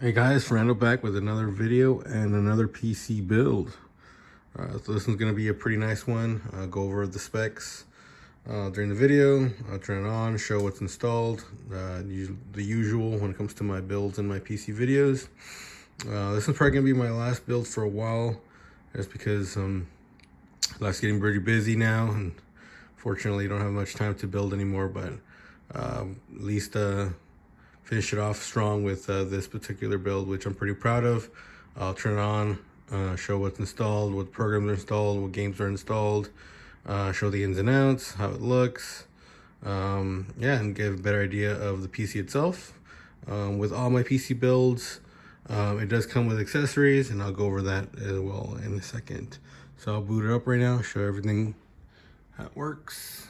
Hey guys, Fernando back with another video and another PC build. So this one's going to be a pretty nice one. I'll go over the specs during the video. I'll turn it on, show what's installed, the usual when it comes to my builds and my PC videos. This is probably going to be my last build for a while, just because life's getting pretty busy now, and fortunately don't have much time to build anymore, but at least finish it off strong with this particular build, which I'm pretty proud of. I'll turn it on, show what's installed, what programs are installed, what games are installed, show the ins and outs, how it looks, yeah, and give a better idea of the PC itself. With all my PC builds, it does come with accessories, and I'll go over that as well in a second. So I'll boot it up right now, show everything how it works.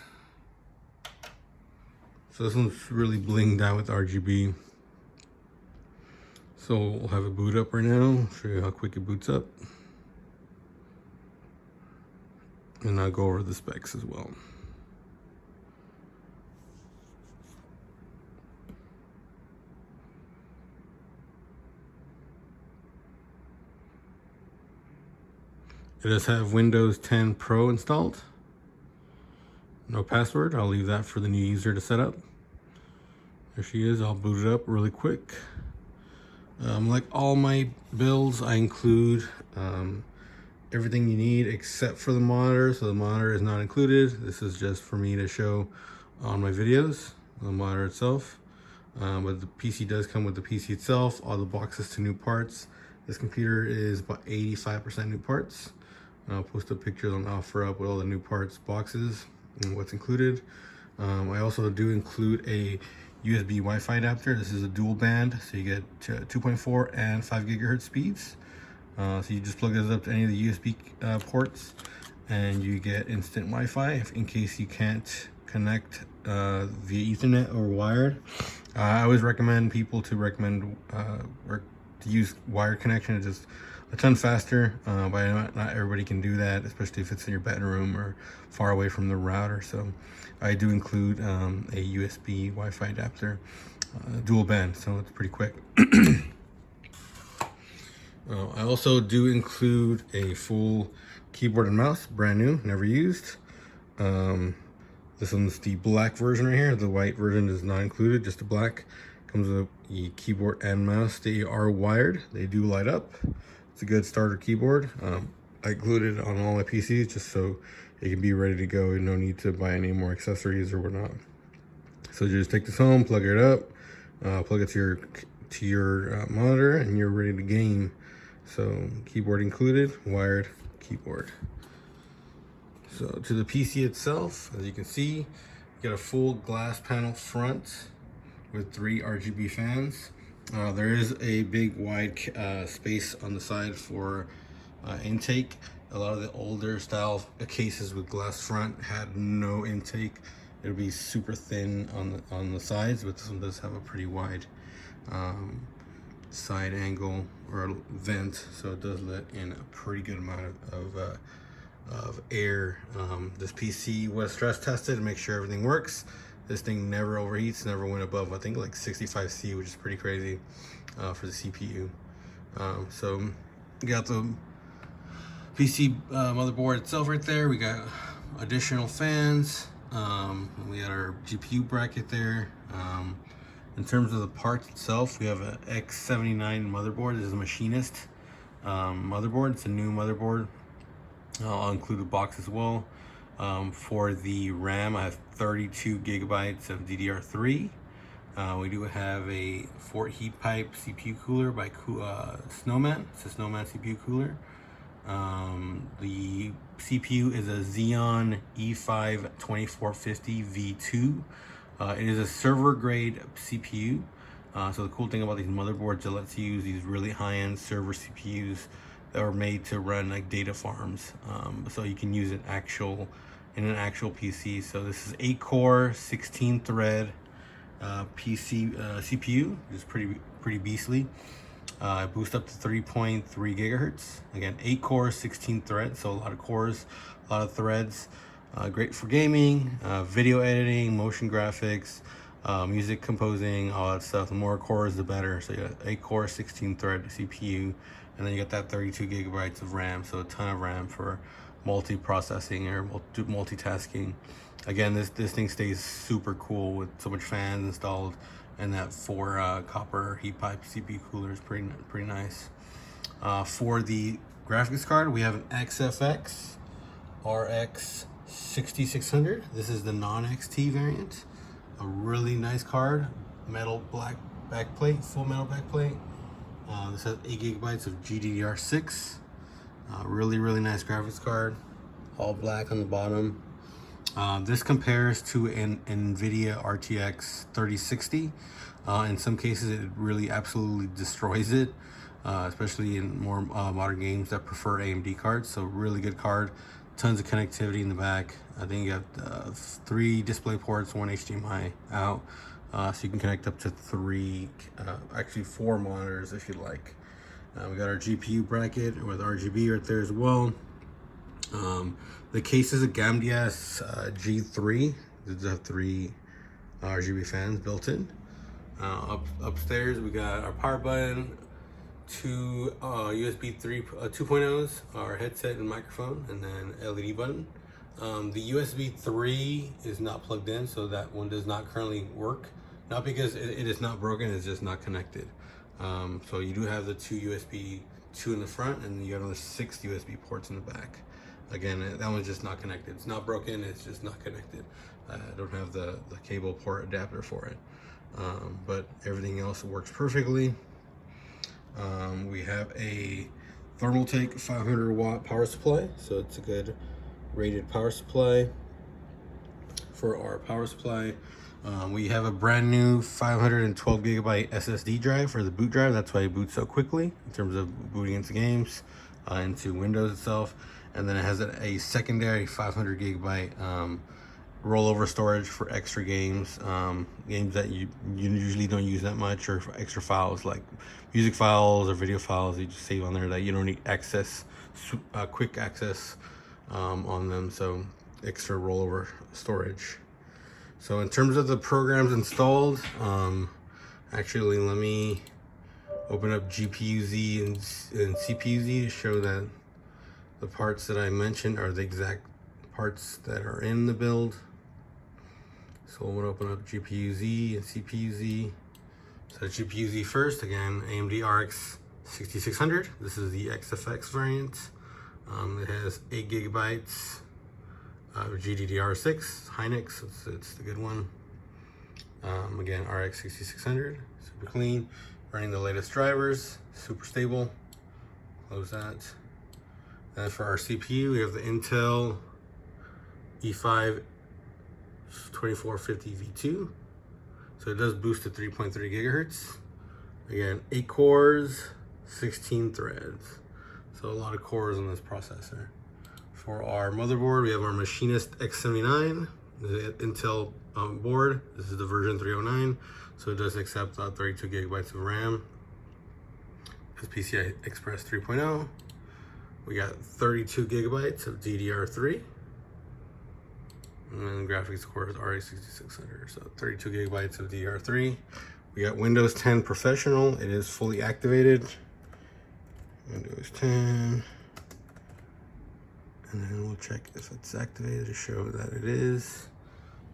So this one's really blinged out with RGB. So we'll have it boot up right now, show you how quick it boots up. And I'll go over the specs as well. It does have Windows 10 Pro installed. No password. I'll leave that for the new user to set up. There she is. I'll boot it up really quick. Like all my builds, I include everything you need except for the monitor. So the monitor is not included. This is just for me to show on my videos, the monitor itself. But the PC does come with the PC itself, all the boxes to new parts. This computer is about 85% new parts. I'll post a picture on OfferUp with all the new parts boxes and what's included. I also do include a USB Wi-Fi adapter. This is a dual band, so you get 2.4 and 5 gigahertz speeds. So you just plug this up to any of the USB ports, and you get instant Wi-Fi in case you can't connect via Ethernet or wired. I always recommend people to use wired connection. It's just a ton faster, but not everybody can do that, especially if it's in your bedroom or far away from the router. So I do include a USB Wi-Fi adapter, dual band, so it's pretty quick. I also do include a full keyboard and mouse, brand new, never used. This one's the black version right here. The white version is not included, just the black. Comes with a keyboard and mouse. They are wired. They do light up. It's a good starter keyboard. I included it on all my PCs just so it can be ready to go and no need to buy any more accessories or whatnot. So you just take this home, plug it up, plug it to your monitor, and you're ready to game. So keyboard included, wired keyboard. So to the PC itself, as you can see, you get a full glass panel front with 3 RGB fans. There is a big wide space on the side for intake. A lot of the older style cases with glass front had no intake. It would be super thin on the sides, but this one does have a pretty wide side angle or vent, so it does let in a pretty good amount of air. This PC was stress tested to make sure everything works. This thing never overheats, never went above, I think, like 65°C, which is pretty crazy for the CPU. So we got the PC motherboard itself right there. We got additional fans. We got our GPU bracket there. In terms of the parts itself, we have an X79 motherboard. This is a machinist motherboard. It's a new motherboard. I'll include a box as well. For the RAM, I have 32 gigabytes of DDR3. We do have a Fort Heat Pipe CPU cooler by Snowman. It's a Snowman CPU cooler. The CPU is a Xeon E5-2450V2. It is a server grade CPU. So the cool thing about these motherboards, it lets you use these really high-end server CPUs that are made to run like data farms. So you can use it in an actual PC. So this is 8-core, 16-thread CPU. It's pretty beastly. Boost up to 3.3 gigahertz. Again, 8 cores, 16 threads, so a lot of cores, a lot of threads. Great for gaming, video editing, motion graphics, music composing, all that stuff. The more cores, the better. So you got 8-core, 16-thread CPU, and then you got that 32 gigabytes of RAM. So a ton of RAM for multi-processing or multitasking. Again, this thing stays super cool with so much fans installed, and that 4 copper heat pipe CPU cooler is pretty nice. For the graphics card, we have an XFX RX 6600. This is the non-XT variant. A really nice card, metal black backplate, full metal backplate. This has 8 gigabytes of GDDR6. Really nice graphics card, all black on the bottom. This compares to an NVIDIA RTX 3060. In some cases, it really absolutely destroys it, especially in more modern games that prefer AMD cards. So really good card, tons of connectivity in the back. I think you have 3 display ports, 1 HDMI out, so you can connect up to 3, actually 4 monitors if you like. We got our GPU bracket with RGB right there as well. The case is a Gamdias G3. Does have 3 RGB fans built in. Upstairs we got our power button, 2 USB 2.0s, our headset and microphone, and then LED button. The USB 3 is not plugged in, so that one does not currently work. Not because it is not broken, it's just not connected. So you do have the 2 USB 2 in the front, and you got another 6 USB ports in the back. Again, that one's just not connected. It's not broken, it's just not connected. I don't have the cable port adapter for it. But everything else works perfectly. We have a Thermaltake 500 watt power supply, so it's a good rated power supply. For our power supply, we have a brand new 512 gigabyte SSD drive for the boot drive. That's why it boots so quickly in terms of booting into games, into Windows itself. And then it has a secondary 500 gigabyte rollover storage for extra games, games that you usually don't use that much, or for extra files like music files or video files you just save on there that you don't need access, quick access on them. So extra rollover storage. So in terms of the programs installed, actually let me open up GPU-Z and CPU-Z to show that the parts that I mentioned are the exact parts that are in the build. So I'm gonna open up GPU-Z and CPU-Z. So GPU-Z first, again, AMD RX 6600. This is the XFX variant. It has 8 gigabytes of GDDR6, Hynix, it's the good one. Again, RX 6600, super clean. Running the latest drivers, super stable. Close that. And for our CPU, we have the Intel E5-2450V2. So it does boost to 3.3 gigahertz. Again, 8 cores, 16 threads. So a lot of cores on this processor. For our motherboard, we have our Machinist X79, the Intel board. This is the version 309. So it does accept 32 gigabytes of RAM. It's PCI Express 3.0. We got 32 gigabytes of DDR3. And then the graphics core is RX 6600. So 32 gigabytes of DDR3. We got Windows 10 Professional. It is fully activated. Windows 10. And then we'll check if it's activated to show that it is.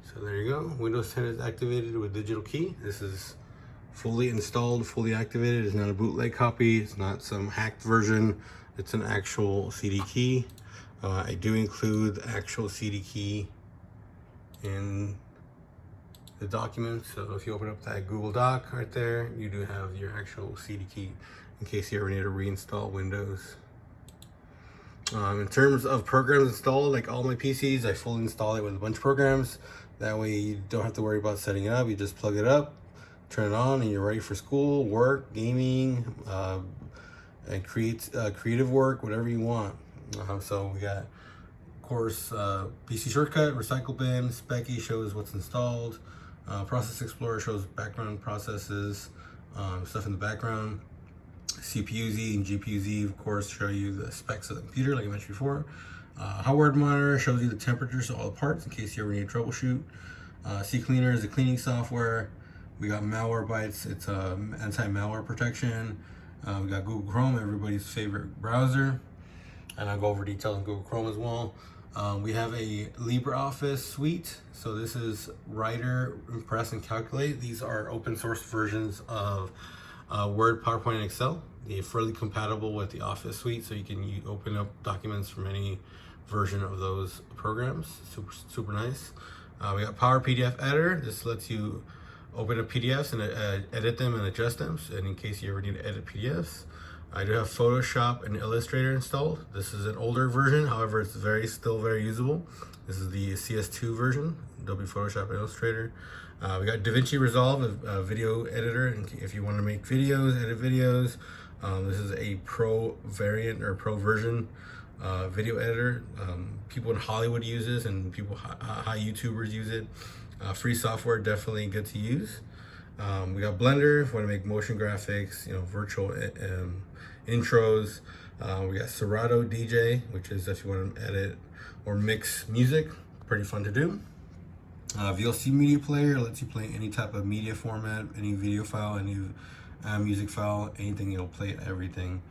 So there you go. Windows 10 is activated with digital key. This is fully installed, fully activated. It's not a bootleg copy. It's not some hacked version. It's an actual CD key. I do include the actual CD key in the document. So if you open up that Google Doc right there, you do have your actual CD key in case you ever need to reinstall Windows. In terms of programs installed, like all my PCs, I fully install it with a bunch of programs. That way you don't have to worry about setting it up. You just plug it up, turn it on, and you're ready for school, work, gaming, and creative work, whatever you want. So we got, of course, PC Shortcut, Recycle Bin, Specky shows what's installed. Process Explorer shows background processes, stuff in the background. CPU-Z and GPU-Z, of course, show you the specs of the computer, like I mentioned before. Hardware monitor shows you the temperature, so all the parts, in case you ever need to troubleshoot. CCleaner is a cleaning software. We got Malwarebytes, it's anti-malware protection. We got Google Chrome, everybody's favorite browser. And I'll go over details on Google Chrome as well. We have a LibreOffice suite. So this is Writer, Impress, and Calculate. These are open source versions of Word, PowerPoint, and Excel. They're fairly compatible with the Office suite, so you can open up documents from any version of those programs. Super nice. We got Power PDF Editor. This lets you open up PDFs and edit them and adjust them, so in case you ever need to edit PDFs. I do have Photoshop and Illustrator installed. This is an older version, however, it's still very usable. This is the CS2 version, Adobe Photoshop and Illustrator. We got DaVinci Resolve, a video editor, if you want to make videos, edit videos. This is a pro variant or pro version video editor. People in Hollywood use this, and high YouTubers use it. Free software, definitely good to use. We got Blender if you want to make motion graphics, virtual intros. We got Serato DJ, which is if you want to edit or mix music, pretty fun to do. VLC Media Player lets you play any type of media format, any video file, any music file, anything, it'll play everything.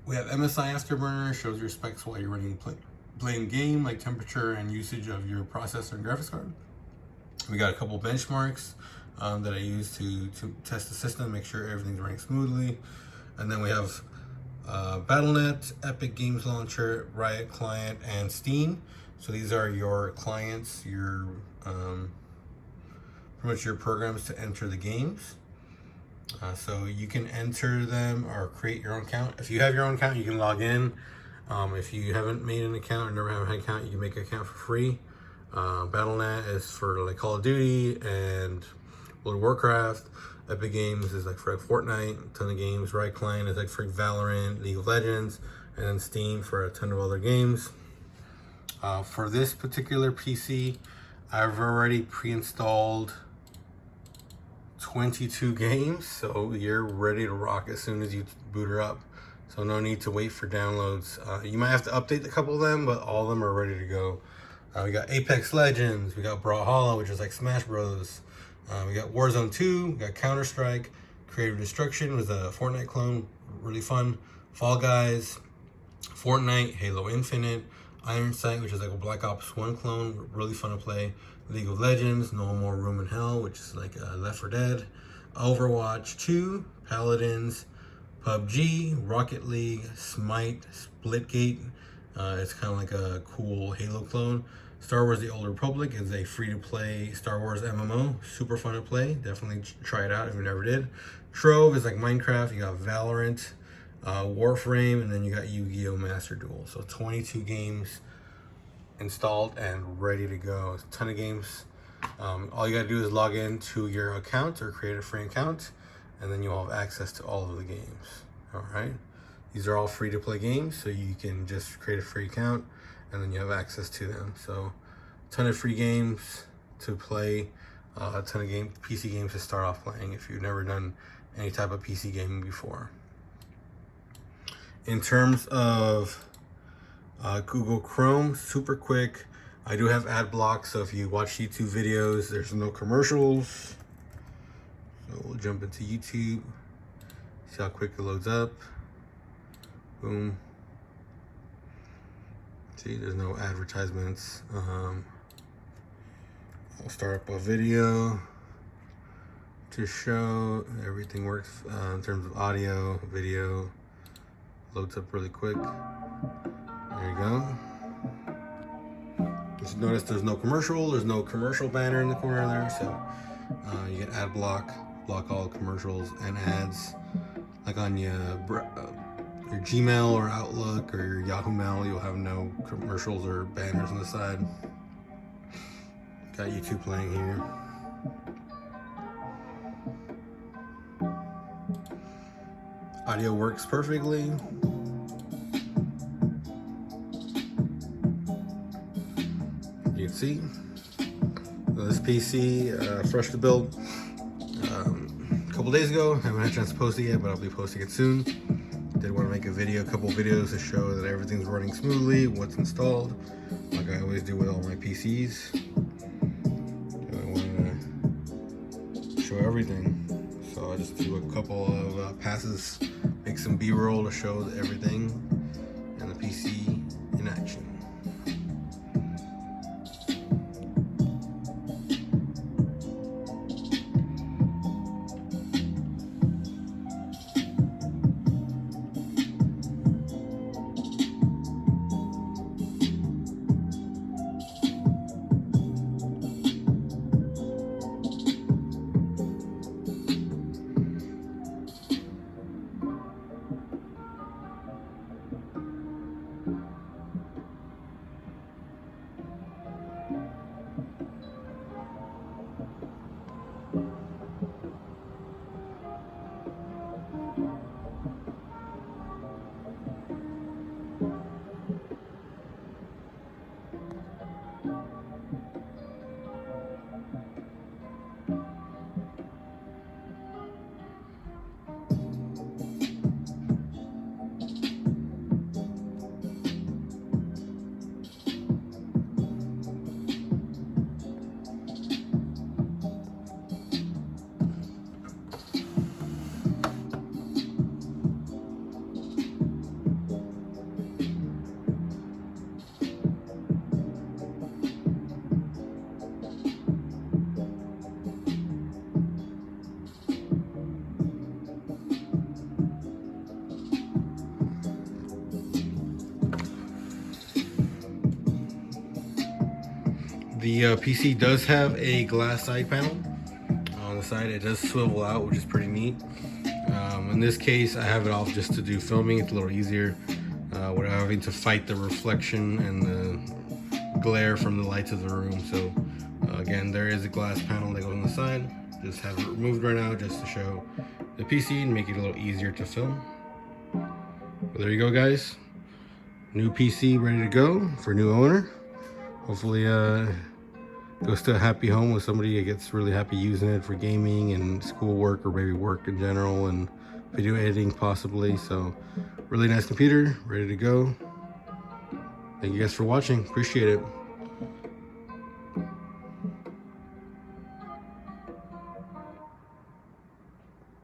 We have MSI Afterburner, shows your specs while you're playing game, like temperature and usage of your processor and graphics card. We got a couple benchmarks that I use to test the system, make sure everything's running smoothly. And then we have Battle.net, Epic Games Launcher, Riot Client, and Steam. So these are your clients, your pretty much your programs to enter the games. So you can enter them or create your own account. If you have your own account, you can log in. If you haven't made an account or never have an account, you can make an account for free. Battle.net is for like Call of Duty and World of Warcraft. Epic Games is like for Fortnite, a ton of games. Riot Client is like for Valorant, League of Legends, and then Steam for a ton of other games. For this particular PC, I've already pre-installed 22 games, so you're ready to rock as soon as you boot her up. So no need to wait for downloads. You might have to update a couple of them, but all of them are ready to go. We got Apex Legends, we got Brawlhalla, which is like Smash Bros. We got Warzone 2, we got Counter-Strike, Creative Destruction was a Fortnite clone, really fun. Fall Guys, Fortnite, Halo Infinite, Iron Sight, which is like a Black Ops 1 clone, really fun to play. League of Legends, No More Room in Hell, which is like Left 4 Dead. Overwatch 2, Paladins, PUBG, Rocket League, Smite, Splitgate. It's kind of like a cool Halo clone. Star Wars The Old Republic is a free-to-play Star Wars MMO. Super fun to play. Definitely try it out if you never did. Trove is like Minecraft. You got Valorant, Warframe, and then you got Yu-Gi-Oh! Master Duel. So 22 games installed and ready to go. A ton of games. All you gotta do is log in to your account or create a free account, and then you'll have access to all of the games. All right. These are all free to play games, so you can just create a free account and then you have access to them. So a ton of free games to play, a ton of PC games to start off playing if you've never done any type of PC gaming before. In terms of Google Chrome, super quick. I do have ad blocks, so if you watch YouTube videos, there's no commercials. So we'll jump into YouTube, see how quick it loads up. Boom. See, there's no advertisements. I'll start up a video to show everything works in terms of audio, video. Loads up really quick. There you go. Just notice there's no commercial. There's no commercial banner in the corner there. So you get ad block all commercials and ads. Like on your Gmail or Outlook or your Yahoo Mail, you'll have no commercials or banners on the side. Got YouTube playing here. Audio works perfectly. You can see this PC, fresh to build. A couple days ago. I haven't had a chance to post it yet, but I'll be posting it soon. Did want to make a couple videos to show that everything's running smoothly, what's installed, like I always do with all my PCs. show everything. So I just do a couple of passes, make some B-roll to show everything and the PC in action. The PC does have a glass side panel on the side. It does swivel out, which is pretty neat. In this case, I have it off just to do filming. It's a little easier without having to fight the reflection and the glare from the lights of the room. So again, there is a glass panel that goes on the side. Just have it removed right now just to show the PC and make it a little easier to film. But there you go, guys. New PC ready to go for new owner. Hopefully goes to a happy home with somebody that gets really happy using it for gaming and schoolwork or maybe work in general and video editing possibly. So really nice computer, ready to go. Thank you guys for watching. Appreciate it.